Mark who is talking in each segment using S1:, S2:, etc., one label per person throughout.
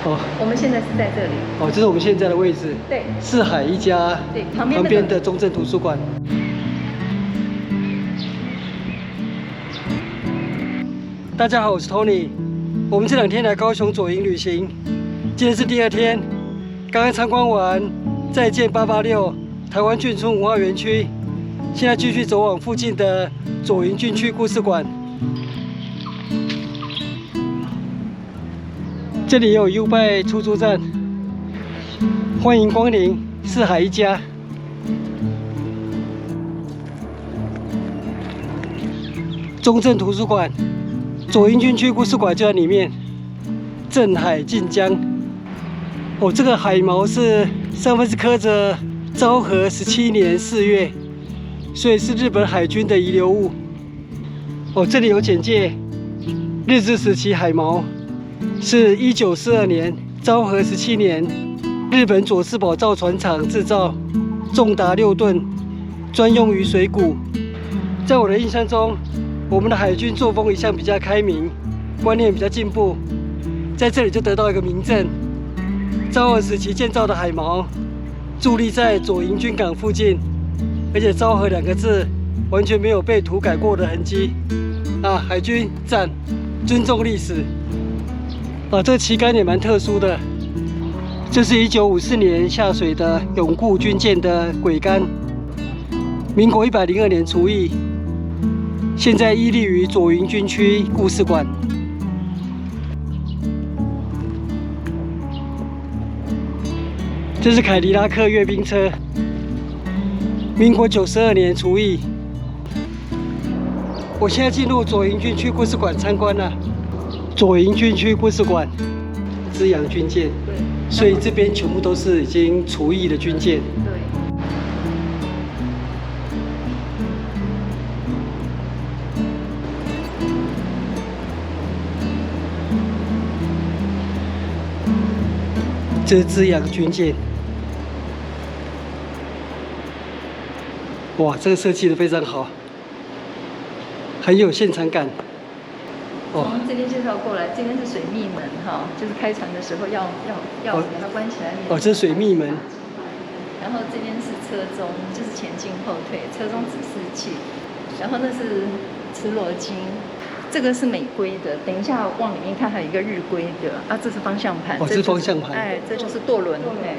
S1: 哦，
S2: 我们现在是在这里。
S1: 哦，这是我们现在的位置。
S2: 对，
S1: 四海一家。
S2: 对，
S1: 旁边的中正图书馆。大家好，我是 Tony。我们这2天来高雄左营旅行，今天是第2天，刚刚参观完再见886台湾眷村文化园区，现在继续走往附近的左营军区故事馆。这里也有 U-Bike 出租站，欢迎光临四海一家。中正图书馆。左营军区故事馆就在里面，镇海晋江。哦，这个海锚是上面是刻着昭和17年4月，所以是日本海军的遗留物。哦，这里有简介，日治时期海锚是1942年昭和17年，日本佐世保造船厂制造，重达6吨，专用于水谷。在我的印象中，我们的海军作风一向比较开明，观念比较进步，在这里就得到一个名证。昭和时期建造的海锚，伫立在左营军港附近，而且昭和2个字完全没有被涂改过的痕迹。啊，海军赞，尊重历史。啊，这个旗杆也蛮特殊的，这是1954年下水的永固军舰的桅杆，民国102年除役。现在屹立于左营军区故事馆。这是凯迪拉克阅兵车，民国92年除役。我现在进入左营军区故事馆参观了。左营军区故事馆，资阳军舰，所以这边全部都是已经除役的军舰。这是资阳军舰，哇，这个设计的非常好，很有现场感。
S2: 从这边介绍过来，这边是水密门哈，就是开船的时候要把它关起来。
S1: 哦，这是水密门。
S2: 然后这边是车钟，就是前进后退，车钟指示器。然后那是磁罗经。这个是美规的，等一下往里面看，还有一个日规的啊，这是方向盘。
S1: 哦，这是方向盘。
S2: 哎，这就是舵轮。哎，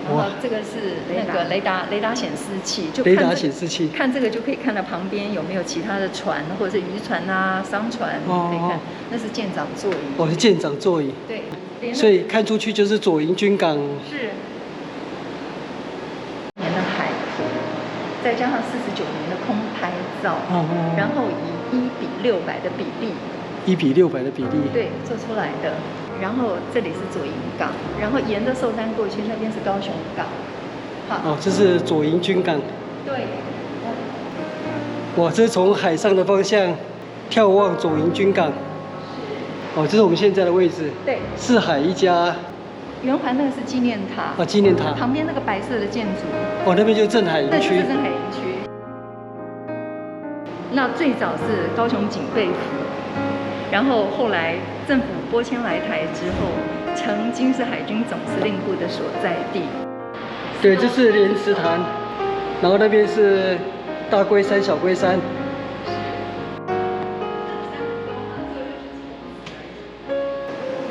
S2: 然后这个是那个雷达显示器，就
S1: 雷达显示器，
S2: 看这个就可以看到旁边有没有其他的船，或者是渔船啊、商船，可以看。那是舰长座椅。
S1: 哦，是舰长座椅。
S2: 对。
S1: 所以看出去就是左营军港。
S2: 是。年的海图，再加上49年的空拍照，然后以1:600的比例
S1: ，1:600的比例，
S2: 对，做出来的。然后这里是左营港，然后沿着寿山过去，那边是高雄港。好，
S1: 哦，这是左营军港。
S2: 对。
S1: 哇，这是从海上的方向眺望左营军港。哦，这是我们现在的位置。
S2: 对。
S1: 四海一家。
S2: 圆环那个是纪念塔。
S1: 哦，纪念塔。
S2: 旁边那个白色的建筑。
S1: 哦，那边就是镇海营区。
S2: 对，就是镇海营区。那最早是高雄警备府，然后后来政府拨迁来台之后，曾经是海军总司令部的所在地。
S1: 对，这是莲池潭，然后那边是大龟山、小龟山。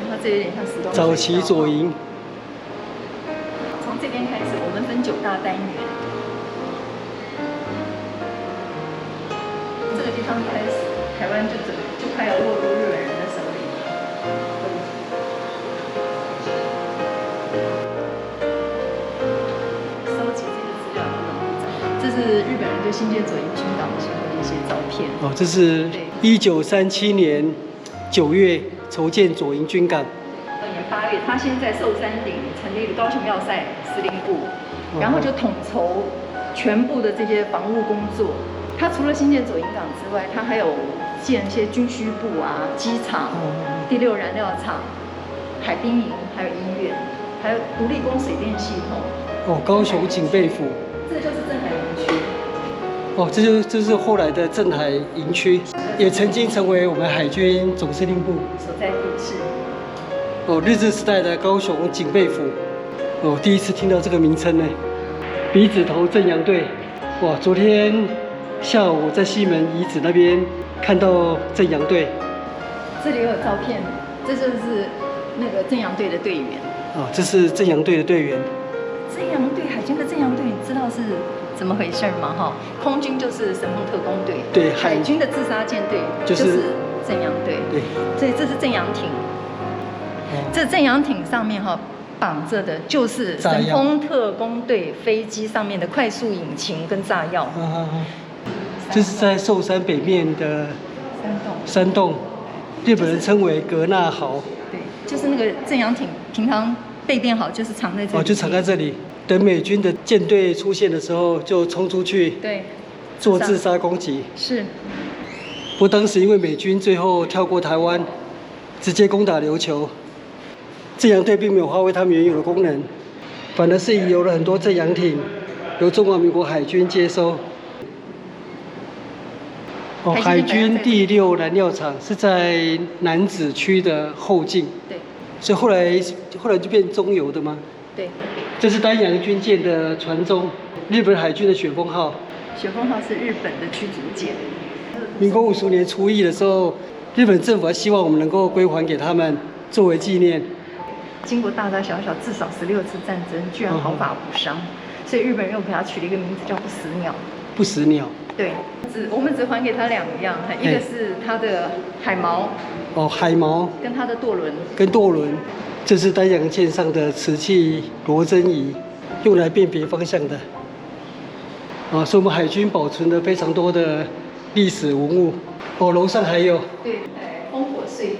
S2: 然后这有点像时光。
S1: 早期左营。
S2: 从这边开始，我们分9大单元。这个地方开始，台湾就快要落入日本人的手里。收集这个资料不容易，这是日本人对新建左营军港的时候的一些照片。
S1: 哦，这是1937年9月筹建左营军港。
S2: 2年8月，他先在寿山顶成立了高雄要塞司令部，然后就统筹全部的这些防务工作。它除了新建左营港之外，它还有建一些军需部啊、机场、第6燃料厂、海滨营，还有医院，还有独立供水电系统。
S1: 哦，高雄警备府。
S2: 这就是镇海营区。
S1: 哦，这是后来的镇海营区，也曾经成为我们海军总司令部
S2: 所在地。是。
S1: 哦，日治时代的高雄警备府。哦，第一次听到这个名称呢。鼻子头正阳队，哇，昨天下午我在西门遗址那边看到正阳队。
S2: 这里有照片，这就是那个正阳队的队员。
S1: 哦，这是正阳队的队员。
S2: 正阳队，海军的正阳队，你知道是怎么回事吗？哈，空军就是神风特工队，
S1: 对，
S2: 海军的自杀舰队就是正阳队，
S1: 对，
S2: 所以这是正阳艇。这正阳艇上面哈绑着的就是神风特工队飞机上面的快速引擎跟炸药。
S1: 这是在寿山北面的山洞，日本人称为格纳壕。
S2: 对，就是那个正阳艇，平常备编好就是藏在这里。
S1: 哦，就藏在这里，等美军的舰队出现的时候就冲出去，
S2: 对，
S1: 做自杀攻击。
S2: 是。
S1: 不过当时因为美军最后跳过台湾，直接攻打琉球。正阳队并没有发挥他们原有的功能，反而是遗留了很多正阳艇，由中华民国海军接收。哦，海军第6燃料厂是在楠梓区的后进。对。所以后来就变中油的吗？
S2: 对。
S1: 这是丹阳军舰的船中，日本海军的雪峰号。
S2: 雪峰号是日本的驱逐舰。
S1: 民国50年除役的时候，日本政府还希望我们能够归还给他们作为纪念。
S2: 经过大大小小至少16次战争，居然毫发无伤，所以日本人又给他取了一个名字叫不死鸟。不死鸟。对，我们只还给他2样，一个是他的海锚。哦，海锚。跟他的舵轮。跟舵轮，这是丹阳舰上的瓷器罗针仪，用来辨别方向的。啊，是我们海军保存了非常多的历史文物。哦，楼上还有。对，烽火岁月。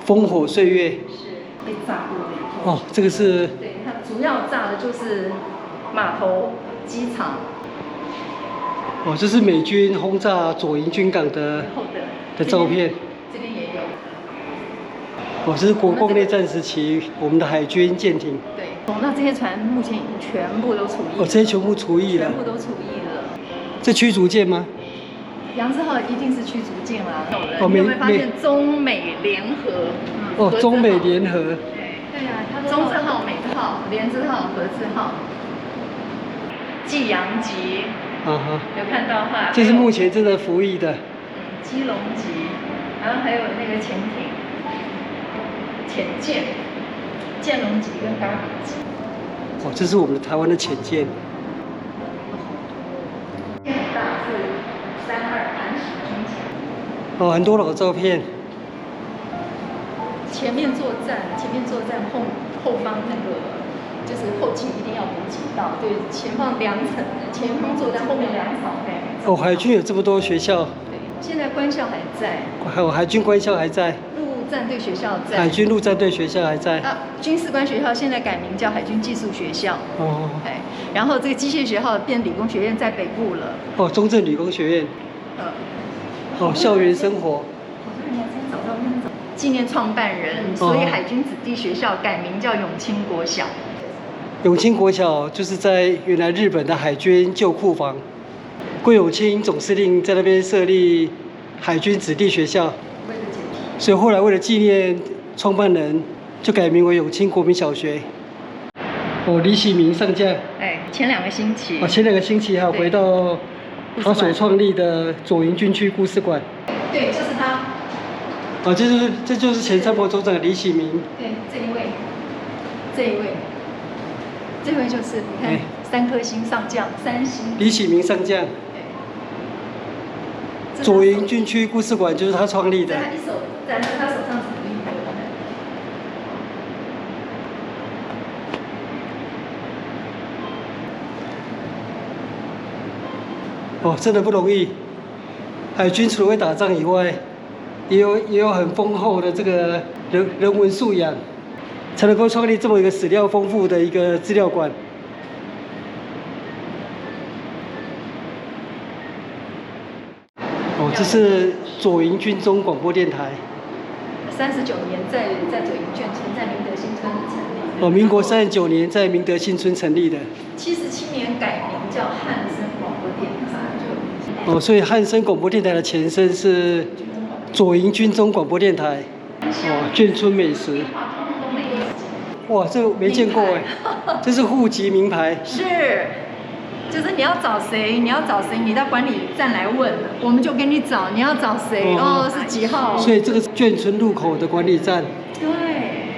S2: 烽火岁月。是被炸过的。哦，这个是。对，它主要炸的就是码头、机场。哦，这是美军轰炸左营军港的照片。这边也有。哦，这是国共内战时期我们的海军舰艇。对。哦，那这些船目前已经全部都除役。哦，这些全部除役了。全部都除役了。这驱逐舰吗？杨志浩一定是驱逐舰啦。哦，你有没有发现中美联合？哦，中美联合。对啊，中字号、美字号、联字号、合字号，济阳级，有看到哈？这是目前正在服役的。基隆级，然后还有那个潜艇、潜舰、剑龙级跟嘎比级。哦，这是我们的台湾的潜舰。很大，是32韩式军舰。哦，很多老照片。前面作战后方那个就是后勤一定要补给到，对，前方2层，前方作战后面2场。哦，海军有这么多学校。对，现在官校还在。还有海军官校还在。陆战队学校在。海军陆战队学校还在。啊，军事官学校现在改名叫海军技术学校。哦。哎，然后这个机械学校变理工学院在北部了。哦，中正理工学院。哦，校园生活。纪念创办人，所以海军子弟学校改名叫永清国小。永清国小就是在原来日本的海军旧库房，桂永清总司令在那边设立海军子弟学校，所以后来为了纪念创办人，就改名为永清国民小学。哦，李喜明上将。哎，前2个星期。哦，前2个星期还有回到他所创立的左营军区故事馆。对，就是他。啊，这就是前参谋总长李喜明。对，这一位就是你看3颗星上将，3星。李喜明上将。对。左营军区故事馆就是他创立的。在他手上指挥。哦，真的不容易。海军除了会打仗以外，也有很丰厚的这个人文素养，才能够创立这么一个史料丰富的一个资料馆。哦，这是左营军中广播电台。39年在左营眷村，在明德新村成立。哦，民国39年在明德新村成立的。77年改名叫汉声广播电台。哦，所以汉声广播电台的前身是左营军中广播电台。哦，眷村美食。
S1: 哇，这没见过哎，这是户籍名牌。
S2: 是，就是你要找谁，你到管理站来问，我们就给你找，你要找谁是几号。
S1: 所以这个是眷村路口的管理站。
S2: 对，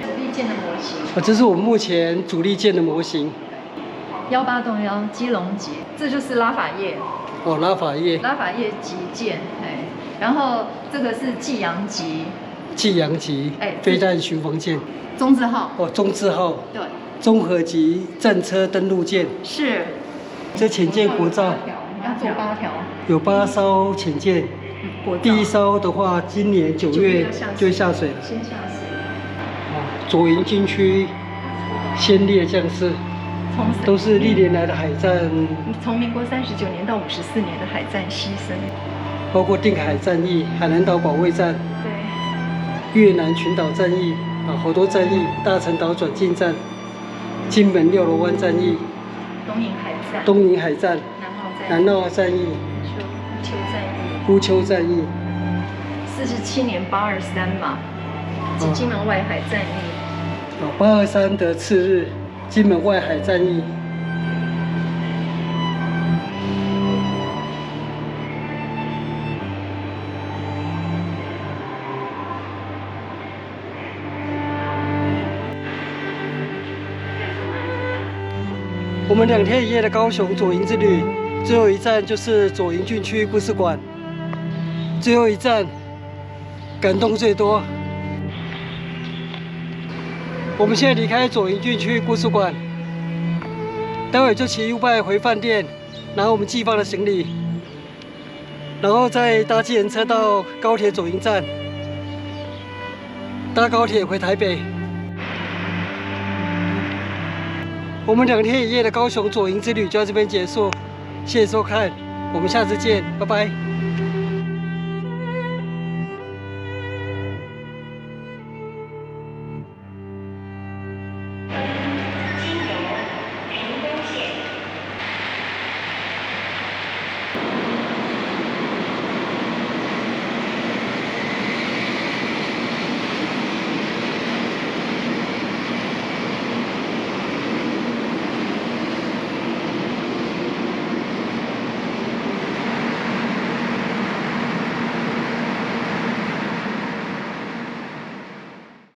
S2: 主力舰的模型。
S1: 这是我们目前主力舰的模型。
S2: 1861基隆级，这就是拉法叶。
S1: 拉法叶
S2: 级舰，然后这个是济阳级。
S1: 济阳级，飞弹巡防舰。
S2: 中字号。
S1: 中字号。
S2: 对。
S1: 综合级战车登陆舰。
S2: 是。
S1: 这潜舰国造。
S2: 要做8条。
S1: 有8艘潜舰。第1艘的话，今年9月就会下水。
S2: 先下水。
S1: 左营军区先烈将士。都是历年来的海战，
S2: 从民国39年到54年的海战牺牲，
S1: 包括定海战役、海南岛保卫战，
S2: 对，
S1: 越南群岛战役好多战役，大陈岛转进战、金门六楼湾战役、东营海战、南澳战役、乌丘战役、
S2: 47年823嘛，金门外海战役
S1: ，823的次日。金门外海战役，我们2天1夜的高雄左营之旅，最后一站就是左营军区故事馆。最后一站，感动最多。我们现在离开左营军区故事馆，待会就骑 U-Bike 回饭店，拿我们寄放的行李，然后再搭计程车到高铁左营站，搭高铁回台北。我们2天1夜的高雄左营之旅就到这边结束，谢谢收看，我们下次见，拜拜。